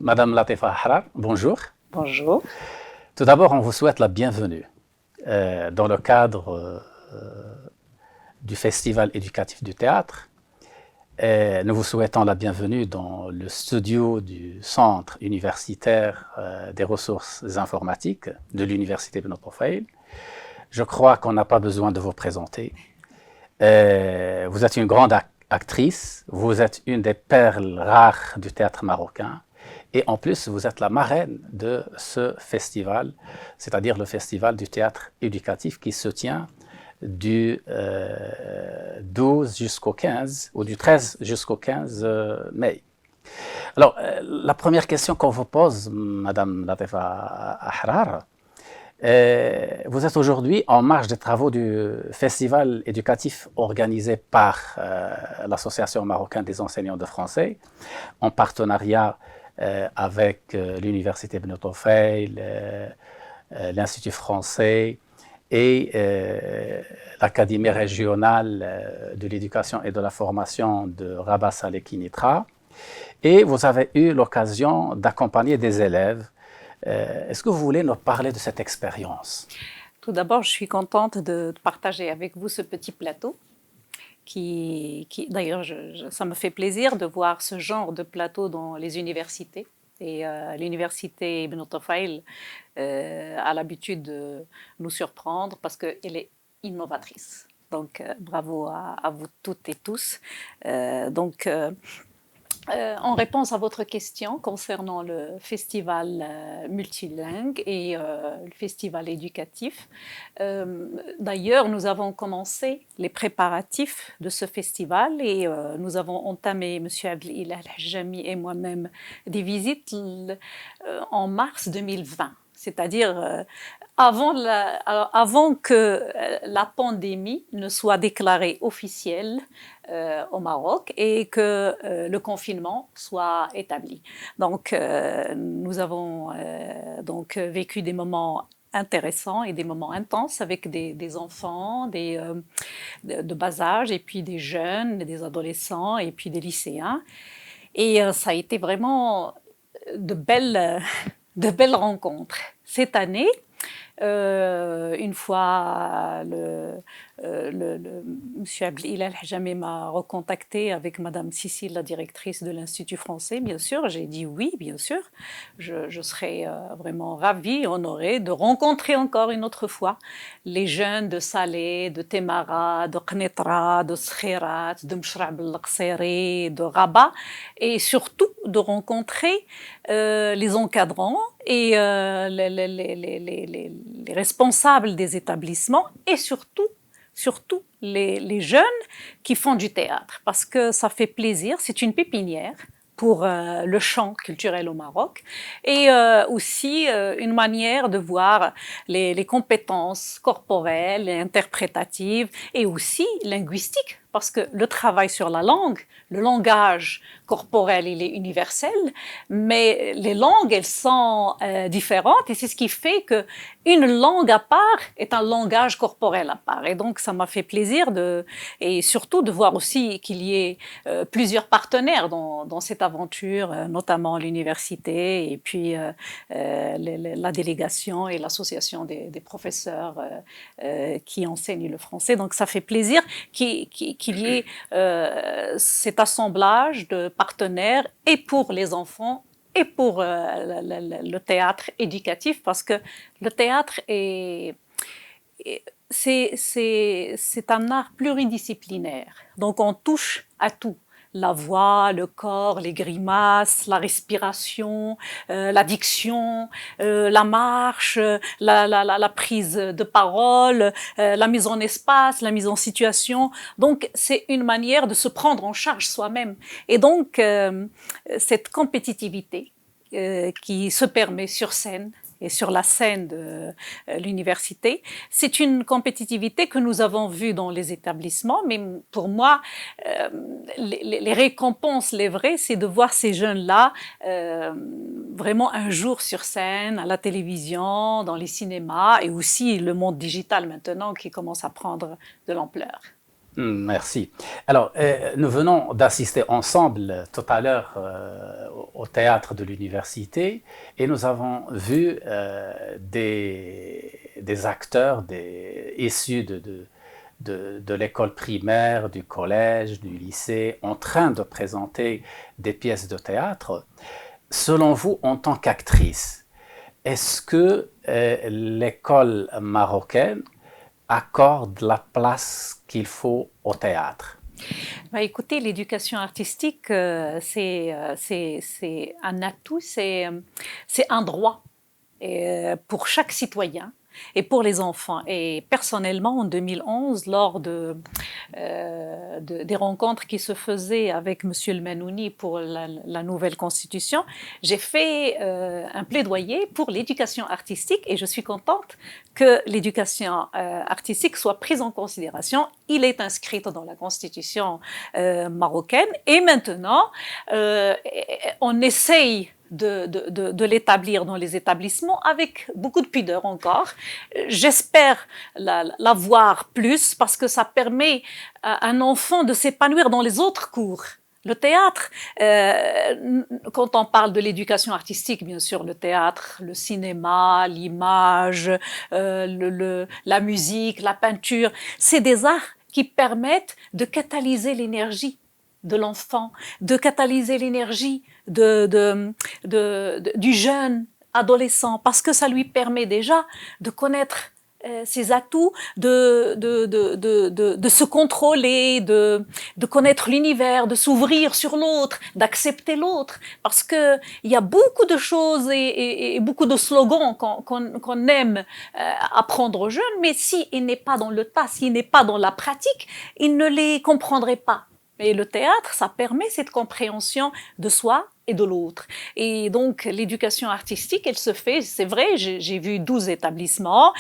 Madame Latifa Ahrar, bonjour. Bonjour. Tout d'abord, on vous souhaite la bienvenue dans le cadre du Festival éducatif du théâtre. Nous vous souhaitons la bienvenue dans le studio du Centre universitaire des ressources informatiques de l'Université Ibn Tufayl. Je crois qu'on n'a pas besoin de vous présenter. Vous êtes une grande actrice, vous êtes une des perles rares du théâtre marocain. Et en plus, vous êtes la marraine de ce festival, c'est-à-dire le festival du théâtre éducatif qui se tient du 12 jusqu'au 15, ou du 13 jusqu'au 15 mai. Alors, la première question qu'on vous pose, Madame Latifa Ahrar, vous êtes aujourd'hui en marge des travaux du festival éducatif organisé par l'Association marocaine des enseignants de français, en partenariat avec l'Université Ibn Tufayl, l'Institut français et l'Académie régionale de l'éducation et de la formation de Rabat Saleh Kinitra. Et vous avez eu l'occasion d'accompagner des élèves. Est-ce que vous voulez nous parler de cette expérience? Tout d'abord, je suis contente de partager avec vous ce petit plateau. D'ailleurs, ça me fait plaisir de voir ce genre de plateau dans les universités. Et l'université Ibn Tufayl a l'habitude de nous surprendre parce qu'elle est innovatrice. Donc, bravo à vous toutes et tous. En réponse à votre question concernant le festival multilingue et le festival éducatif, d'ailleurs, nous avons commencé les préparatifs de ce festival et nous avons entamé, M. Abdelillah Al-Hajjami et moi-même, des visites en mars 2020. C'est-à-dire avant que la pandémie ne soit déclarée officielle au Maroc et que le confinement soit établi. Donc, nous avons vécu des moments intéressants et des moments intenses avec des enfants de bas âge et puis des jeunes, des adolescents et puis des lycéens. Et ça a été vraiment de belles rencontres. Cette année, une fois M. Abdelillah Al-Hajjami m'a recontacté avec Madame Cécile, la directrice de l'Institut français, bien sûr. J'ai dit oui, bien sûr. Je serais vraiment ravie, honorée de rencontrer encore une autre fois les jeunes de Salé, de Temara, de Qnitra, de Skhirat, de Mshrab al-Qsiri, de Rabat, et surtout de rencontrer les encadrants et les responsables des établissements et surtout les jeunes qui font du théâtre, parce que ça fait plaisir, c'est une pépinière pour le chant culturel au Maroc et aussi une manière de voir les compétences corporelles et interprétatives et aussi linguistiques, parce que le travail sur la langue, le langage corporel, il est universel, mais les langues, elles sont différentes et c'est ce qui fait qu'une langue à part est un langage corporel à part. Et donc, ça m'a fait plaisir et surtout de voir aussi qu'il y ait plusieurs partenaires dans cette aventure, notamment l'université et puis la délégation et l'association des professeurs qui enseignent le français. Donc, ça fait plaisir qu'il y ait cet assemblage de partenaires et pour les enfants et pour le théâtre éducatif, parce que le théâtre c'est un art pluridisciplinaire. Donc on touche à tout. La voix, le corps, les grimaces, la respiration, la diction, la marche, la prise de parole, la mise en espace, la mise en situation. Donc, c'est une manière de se prendre en charge soi-même. Et donc, cette compétitivité qui se permet sur scène, et sur la scène de l'université. C'est une compétitivité que nous avons vue dans les établissements, mais pour moi, les récompenses, les vraies, c'est de voir ces jeunes-là vraiment un jour sur scène, à la télévision, dans les cinémas, et aussi le monde digital maintenant qui commence à prendre de l'ampleur. Merci. Alors, nous venons d'assister ensemble tout à l'heure au théâtre de l'université et nous avons vu des acteurs issus de l'école primaire, du collège, du lycée, en train de présenter des pièces de théâtre. Selon vous, en tant qu'actrice, est-ce que l'école marocaine accorde la place qu'il faut au théâtre? Bah, écoutez, l'éducation artistique, c'est un atout, c'est un droit pour chaque citoyen et pour les enfants. Et personnellement, en 2011, lors des rencontres qui se faisaient avec Monsieur le Manouni pour la nouvelle constitution, j'ai fait un plaidoyer pour l'éducation artistique et je suis contente que l'éducation artistique soit prise en considération. Il est inscrit dans la constitution marocaine et maintenant, on essaye de l'établir dans les établissements avec beaucoup de pudeur encore. J'espère la voir plus parce que ça permet à un enfant de s'épanouir dans les autres cours. Le théâtre, quand on parle de l'éducation artistique, bien sûr, le théâtre, le cinéma, l'image, la musique, la peinture, c'est des arts qui permettent de catalyser l'énergie de l'enfant, de catalyser l'énergie du jeune adolescent, parce que ça lui permet déjà de connaître ses atouts, de se contrôler, de connaître l'univers, de s'ouvrir sur l'autre, d'accepter l'autre, parce que il y a beaucoup de choses et beaucoup de slogans qu'on aime apprendre aux jeunes, mais s'il n'est pas dans le tas, s'il n'est pas dans la pratique, ils ne les comprendraient pas. Et le théâtre, ça permet cette compréhension de soi et de l'autre. Et donc, l'éducation artistique, elle se fait, c'est vrai, j'ai vu 12 établissements,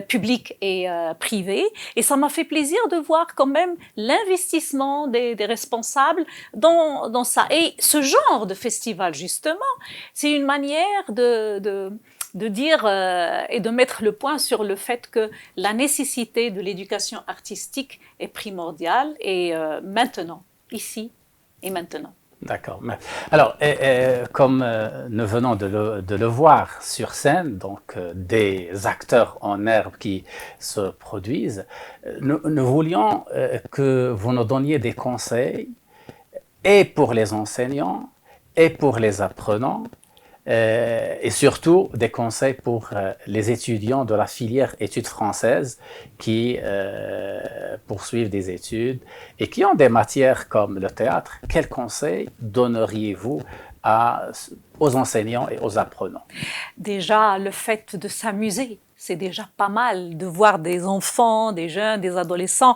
publics et privés, et ça m'a fait plaisir de voir quand même l'investissement des responsables dans ça. Et ce genre de festival, justement, c'est une manière de dire et de mettre le point sur le fait que la nécessité de l'éducation artistique est primordiale et maintenant, ici et maintenant. D'accord. Alors, comme nous venons de le voir sur scène, donc des acteurs en herbe qui se produisent, nous voulions que vous nous donniez des conseils et pour les enseignants et pour les apprenants et surtout des conseils pour les étudiants de la filière études françaises qui poursuivent des études et qui ont des matières comme le théâtre. Quels conseils donneriez-vous aux enseignants et aux apprenants? Déjà, le fait de s'amuser, c'est déjà pas mal de voir des enfants, des jeunes, des adolescents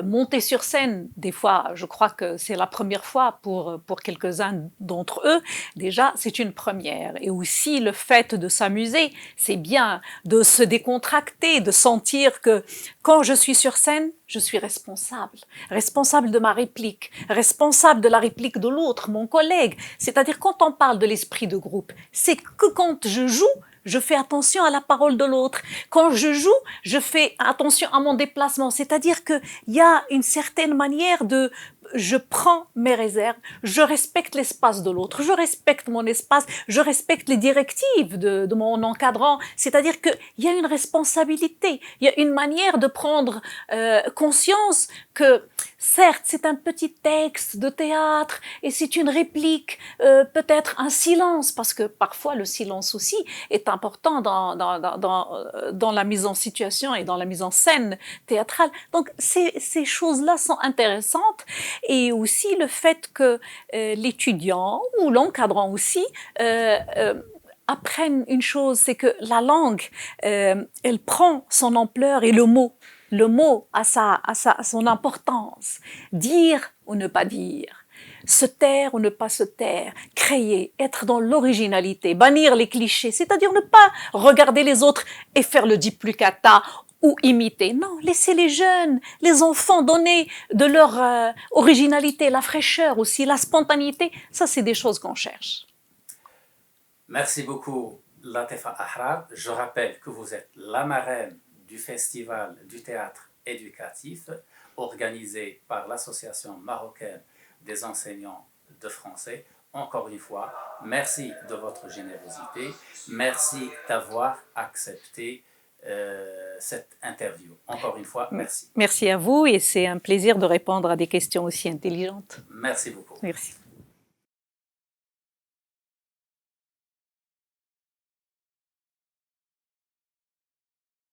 monter sur scène. Des fois, je crois que c'est la première fois pour quelques-uns d'entre eux. Déjà, c'est une première. Et aussi, le fait de s'amuser, c'est bien de se décontracter, de sentir que quand je suis sur scène, je suis responsable. Responsable de ma réplique, responsable de la réplique de l'autre, mon collègue. C'est-à-dire, quand on parle de l'esprit de groupe, c'est que quand je joue, je fais attention à la parole de l'autre. Quand je joue, je fais attention à mon déplacement. C'est-à-dire qu'il y a une certaine manière de... Je prends mes réserves, je respecte l'espace de l'autre, je respecte mon espace, je respecte les directives de mon encadrant. C'est-à-dire qu'il y a une responsabilité, il y a une manière de prendre conscience que, certes, c'est un petit texte de théâtre et c'est une réplique, peut-être un silence, parce que parfois le silence aussi est important dans la mise en situation et dans la mise en scène théâtrale. Donc ces choses-là sont intéressantes et aussi le fait que l'étudiant ou l'encadrant aussi apprennent une chose, c'est que la langue, elle prend son ampleur et le mot a son importance. Dire ou ne pas dire. Se taire ou ne pas se taire, créer, être dans l'originalité, bannir les clichés, c'est-à-dire ne pas regarder les autres et faire le duplicata ou imiter. Non, laissez les jeunes, les enfants donner de leur originalité, la fraîcheur aussi, la spontanéité. Ça, c'est des choses qu'on cherche. Merci beaucoup, Latifa Ahrab. Je rappelle que vous êtes la marraine du Festival du théâtre éducatif organisé par l'Association marocaine des enseignants de français. Encore une fois, merci de votre générosité. Merci d'avoir accepté cette interview. Encore une fois, merci. Merci à vous et c'est un plaisir de répondre à des questions aussi intelligentes. Merci beaucoup. Merci.